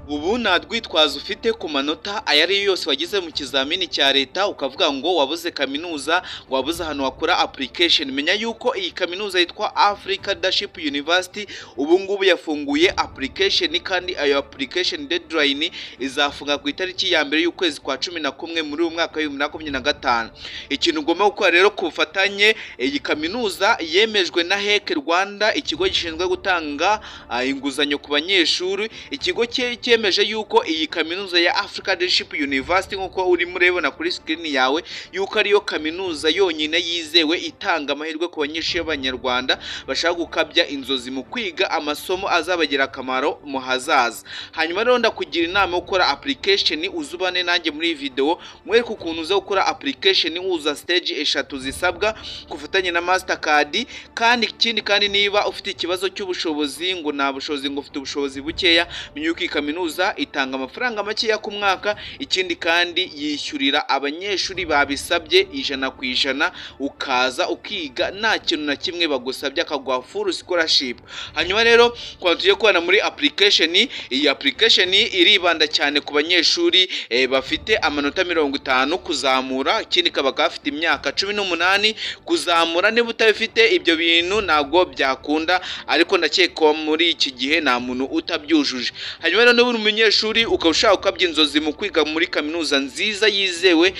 Ubu nta rwitwazo ufite ku manota ayo ari yo yose wagize mu kizamini cya leta ukavuga ngo wabuze kaminuza, wabuze ahantu wakora application. Menya yuko iyi kaminuza yitwa Africa Leadership University ubu ngubu yafunguye application, kandi ayo application deadline izafunga ku itariki ya mbere y'ukwezi kwa 11 muri uyu mwaka wa 2025. Ikintu ugomba gukora rero ku bufatanye, iyi kaminuza yemejwe na HEC Rwanda, ikigo gishinzwe gutanga inguzanyo ku banyeshuri. Ikigo cyemeje yuko iyi kaminuza ya Africa Leadership University nkuko uri murebona kuri screen yawe yuko ariyo kaminuza yonyine yizewe itanga amahirwe ku banyeshuri b'Abanyarwanda bashaka gukabya inzozi mu kwiga amasomo azabagira akamaro mu hazaza. Hanyuma rero ndakugira inama yo gukora application, uzubane nanjye muri video mwereke ukuntu uza gukora application uza stage eshatu zisabwa kufatanya na Mastercard. Kandi ikindi kandi niba ufite ikibazo cy'ubushobozi ngo nta bushobozi ngo ufite ubushobozi bukeya, menya yuko kaminuza itanga amafaranga makeya ku mwaka. Ikindi kandi yishyurira abanyeshuri babisabye 100%, ukaza ukiga nta kintu na kimwe bagusabye, akaguha full scholarship. Hanyuma rero kwa tugiye kubana muri application, iyi application iribanda cyane ku banyeshuri bafite amanota 50 kuzamura, ikindi kaba gafite imyaka 18 kuzamura. Niba utabifite ibyo bintu ntabwo byakunda, ariko ndakeka muri iki gihe nta muntu utabyujuje. Hanyuma rero n'ubu umunyeshuri ukawushaka ukabya inzozi mu kwiga muri kaminuza nziza yizewe,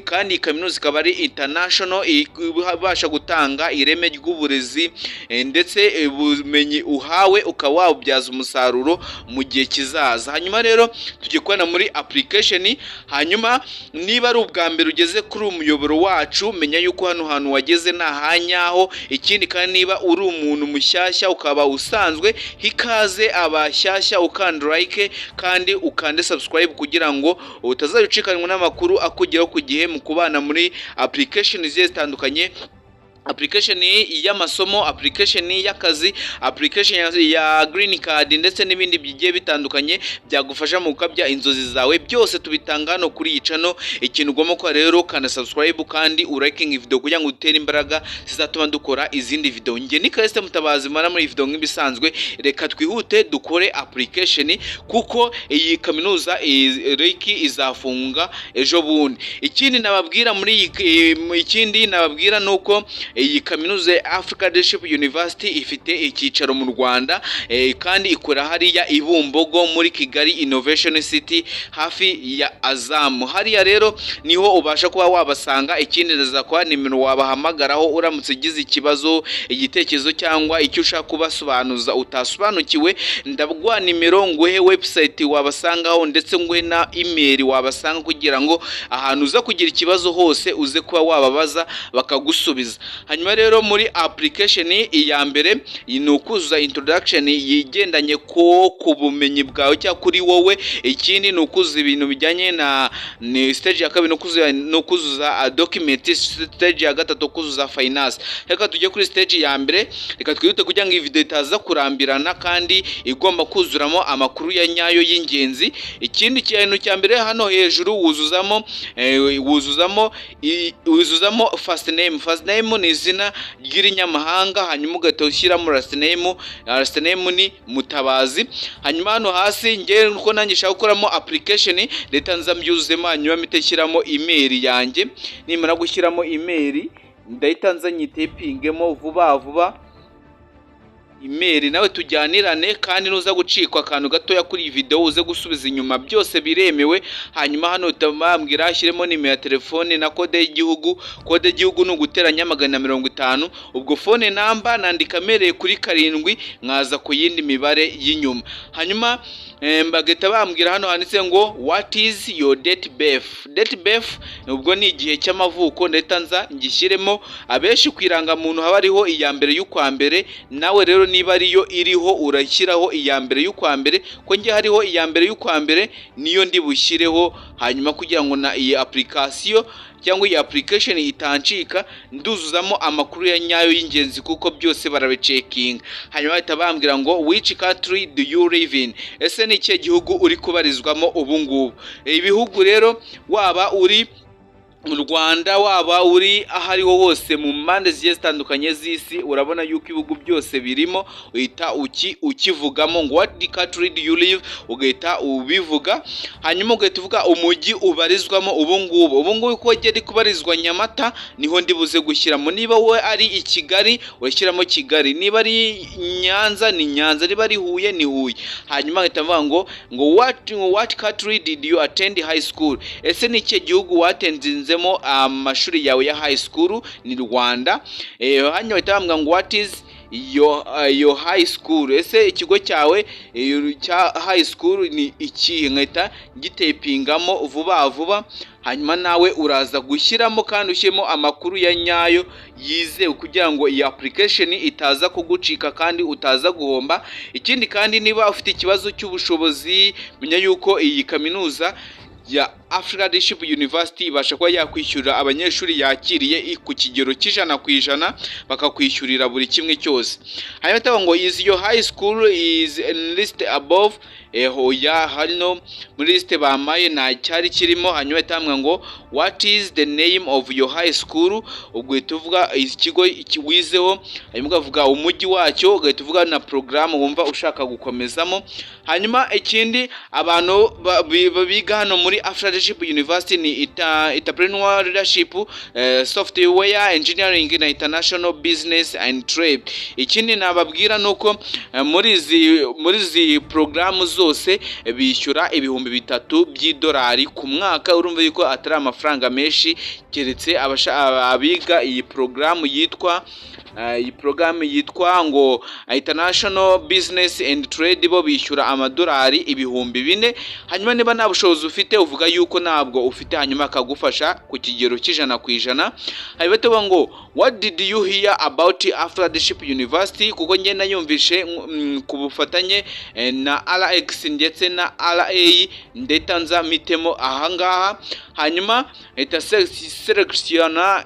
kandi kaminuza ikaba ari international, ibasha gutanga ireme ry'uburezi ndetse ubumenyi uhawe ukawabyaza umusaruro mu gihe kizaza. Hanyuma rero tugiye kubana muri application. Hanyuma niba ari ubwa mbere ugeze kuri umuyoboro wacu, menya yuko hano hantu wageze nta hanyaho. Ikindi kandi niba uri umuntu mushyashya ukaba usanzwe, hikaze abashyashya ukanda like kandi ukande subscribe kugira ngo utazarucikanwa n'amakuru akugeraho ku gihe mu kubana muri application zitandukanye. Application y'amasomo, application y'akazi, application ya green card ndetse n'ibindi bigiye bitandukanye byagufasha mu gukabya inzozi zawe, byose tubitanga hano kuri iyi channel. Ikintu ugomba ko rero kana subscribe kandi uraking video kugira ngo utere imbaraga zizatuma dukora izindi video. Nge ni Christ Mutabazi mara muri video nk'ibisanzwe. Reka twihute dukore application kuko iyi kaminuza Reiki izafunga ejo bundi. Ikindi nababwira nuko iyi kaminuza ya Africa Leadership University ifite icyicaro mu Rwanda, kandi ikora hariya Ibumbogo muri Kigali Innovation City hafi ya Azam. Hariya rero niho ubasha kuba wabasanga. Ikindi ndaza kwa nimero wabahamagaraho uramutse ugize ikibazo, igitekerezo cyangwa icyo ushaka kubasobanuza utasobanukiwe, ndabwa nimero nguhe website wabasangaho ndetse nguhe na email wabasanga kugira ngo ahantu uza kugira ikibazo hose uze kuba wababaza bakagusubiza. Hanyuma rero muri application iya mbere ni ukuzuza introduction yigendanye ku bumenyi bwawe cyangwa kuri wowe. Ikindi ni ukuzuza ibintu bijyanye na stage ya kabiri, no kuzuza document. Stage ya gatatu kuzuza finance. Reka tujye kuri stage ya mbere, reka twihute kugira ngo iyi video itaza kurambirana kandi igomba kuzuramo amakuru ya nyayo y'ingenzi. Ikindi kintu cya mbere hano hejuru wuzuzamo first name. First name ni izina ry'irinyamahanga, hanyuma ugahita ushyiramo last name. Last name ni Mutabazi. Hanyuma hano hasi nge uko nanjye nshaka gukoramo application, leta nza mbyuzemo, hanyuma miteshyiramo email yanjye. Nimara gushyiramo email ndahita nza nyitepingemo vuba email, nawe tujyanirane kandi nuza gucikwa akantu gatoya kuri iyi video uze gusubiza inyuma, byose biremewe. Hanyuma hano utamambwira ashyiremo nimero ya telefone na kode y'igihugu. Kode y'igihugu ni uguteranya 150. Ubwo phone number nandika mereye kuri 7 nkaza ku yindi mibare y'inyuma. Hanyuma mbageta bambwira hano handitse ngo what is your date birth. Date birth ubwo ni igihe cy'amavuko, ndeta nza ngishyiremo. Abeshi kwiranga muntu haba ariho iya mbere y'ukwa mbere, nawe rero niba ariyo iriho urashyiraho iya mbere y'ukwa mbere, ko nge hariho iya mbere y'ukwa mbere niyo ndi bushyireho. Hanyuma kugira ngo na iyi application cyangwa iyi application itancika, nduzuzamo amakuru ya nyayo y'ingenzi kuko byose barabicekinga. Hanyuma bahita bambwira ngo which country do you live in. Ese ni ikihe gihugu uri kubarizwamo ubu ngubu? Ibihugu rero waba uri mu Rwanda waba uri aho ariho hose mu mpande zigiye zitandukanye z'isi, urabona yuko ibihugu byose birimo, uhita ukivugamo ngo what country do you live, ugahita ubivuga, hanyuma ugahita uvuga umujyi ubarizwamo. ubu ngubu ko ugeri kubarizwa Nyamata niho ndibuze gushyiramo. Niba we ari i Kigali urashyiramo Kigali, niba ari Nyanza ni Nyanza, niba ari Huye ni Huye. Hanyuma ugahita uvuga ngo what country did you attend high school, ese ni ikihe gihugu watendinzemo amashuri yawe ya high school? Ni Rwanda. Hanyuma ugahita uvuga ngo what is your high school, ese ikigo cyawe cya high school ni iki? Nkahita gitepingamo vuba. Hanyuma nawe uraza gushyiramo kandi ushyiremo amakuru ya nyayo yizewe kugira ngo iyi application itaza kugucika kandi utaza guhomba. Ikindi kandi niba ufite ikibazo cy'ubushobozi, menya yuko iyi kaminuza ya Africa Leadership University ibasha kuba yakwishyurira abanyeshuri yakiriye ku kigero cy'100%, bakakwishyurira buri kimwe cyose. Hanyuma tavuga ngo is your high school is list above, hoya hano muri liste bamaye nta cyari kirimo. Hanyuma tavuga ngo what is the name of your high school, ubwo tuvuga ikigo wizeho, hanyuma ukavuga umujyi wacyo, ugahita uvuga na program wumva ushaka gukomezamo. Hanyuma ikindi abantu biga hano muri Africa Leadership University ni entrepreneurial leadership, software engineering na international business and trade. Ikindi nababwira nuko muri izi programu zose bishyura ibihumbi 3 by'idolari ku mwaka. Urumva yuko atari amafaranga menshi, keretse abiga iyi programu yitwa ngo international business and trade, bo bishyura amadolari ibihumbi 4. Hanyuma niba nta bushobozi ufite uvuga yuko ntabwo ufite, hanyuma akagufasha ku kigero cy'100%. Hanyuma tuvuga ngo what did you hear about Africa Leadership University, kuko njye nayumvishe ku bufatanye na RX ndetse na RA ndetanza mitemo ahangaha. Hanyuma eta selectiona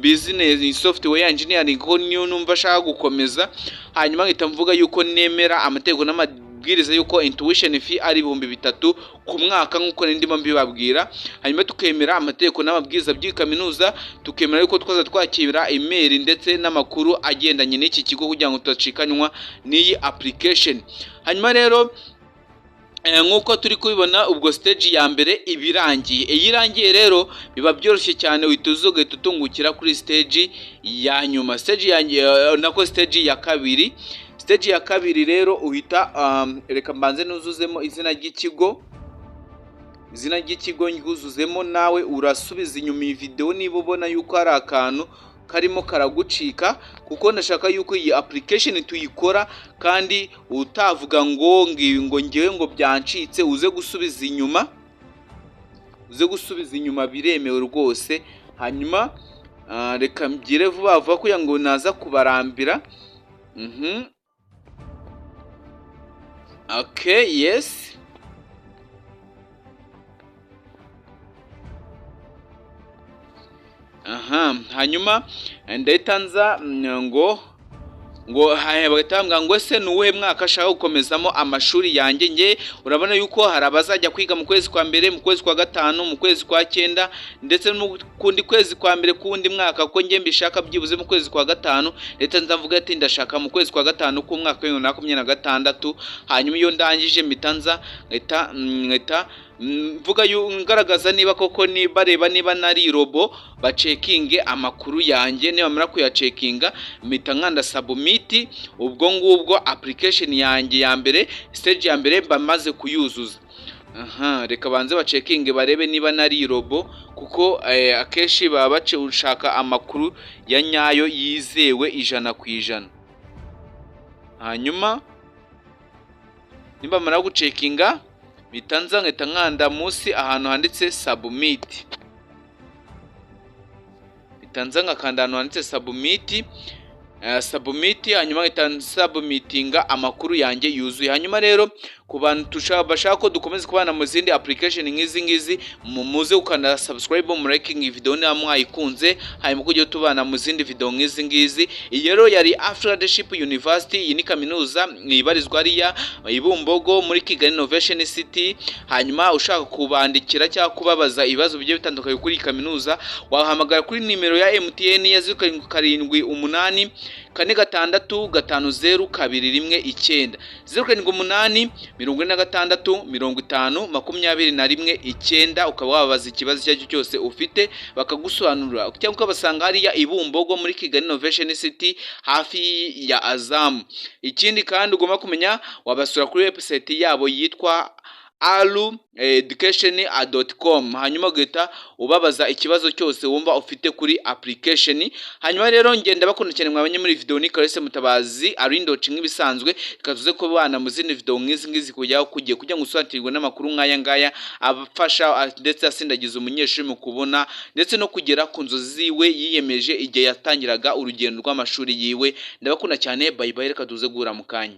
business software engineering ko niyo numva shaka gukomeza. Hanyuma ngita mvuga yuko nemera amategeko n'amabwiriza yuko intuition fee ari 3,000 ku mwaka nkuko ndimo mbibabwira. Hanyuma tukemera amategeko n'amabwiriza by'ikaminuza, tukemera yuko twaza twakira email ndetse n'amakuru agendanye n'iki kigo kugira ngo tutacikanywa n'iyi application. Hanyuma rero nkuko turi kubibona ubwo stage ya mbere ibirangiye. Iyirangiye rero biba byoroshye cyane, uhituzuge tutungukira kuri stage ya nyuma, stage ya kabiri. Stage ya kabiri rero uhita reka mbanze nuzuzemo izina ry'ikigo nguzuzemo, nawe urasubiza inyuma iyi video niba ubona yuko hari akantu karimo karagucika, kuko ndashaka yuko iyi application tuyikora kandi utavuga ngo ngewe ngo byancitse, uze gusubiza inyuma biremewe rwose. Hanyuma reka mbigire vuba kugira ngo naza kubarambira. Okay, yes. Hanyuma ndayitanza ngo bagatambwa ngo ese nuwe mwaka ashaka gukomezamo amashuri yanjye. Nge urabona yuko hari abazajya kwiga mu kwezi kwa mbere, mu kwezi kwa gatanu, mu kwezi kwa 9 ndetse no kundi kwezi kwa mbere kundi mwaka, ko nge mbishaka byibuze mu kwezi kwa gatanu. Leta nzavuga ati ndashaka mu kwezi kwa gatanu ku mwaka wa 2026. Hanyuma iyo ndangije mitanza ngeta mvuga ngaragaza niba koko bareba niba nari robo bacekinge amakuru yanjye. Niba mara kuyacekinga mpita nkanda submit, ubwo ngubwo application yanjye ya mbere, stage ya mbere bamaze kuyuzuza. Reka banze bacekinge barebe niba nari robo, kuko akeshi baba bace ushaka amakuru ya nyayo yizewe 100%. Hanyuma niba mara gucekinga bitanza nketa nkanda munsi ahantu handitse submit, bitanza nkakanda ahantu handitse submit, hanyuma nketa submitinga amakuru yanjye yuzuye. Hanyuma rero ku bantu bashaka ko dukomeza kubana mu zindi application nk'izi ngizi, muze ukana subscribe mu liking video niba mwayikunze, hanyuma kujya tubana mu zindi video nk'izi ngizi. Iyi rero yari Africa Leadership University, iyi ni kaminuza ibarizwa ariya Ibumbogo muri Kigali Innovation City. Hanyuma ushaka kubandikira cyangwa kubabaza ibibazo bigiye bitandukanye kuri kaminuza, wahamagara kuri nimero ya MTN ya 0788 46 50 219 0788 46 50 21 ukaba wabaza ikibazo icyo aricyo cyose ufite bakagusobanurira, cyangwa ukabasanga hariya Ibumbogo muri Kigali Innovation City hafi ya Azam. Ikindi kandi ugomba kumenya, wabasura kuri website yabo yitwa alueducation.com, hanyuma ugahita ubabaza ikibazo cyose wumva ufite kuri application. Hanyuma rero ngenda bakunda cyane mwabanye muri video ni Kalise Mutabazi Arindoci nk'ibisanzwe, ikatuze ko bana mu zindi video nk'izi ngizi kujya ngo usobanukirwe n'amakuru nk'aya ngaya abafasha ndetse asindagiza umunyeshuri mu kubona ndetse no kugera ku nzozi ziwe yiyemeje igihe yatangiraga urugendo rw'amashuri yiwe. Ndabakunda cyane, bye bye, reka tuze guhura mu kanya.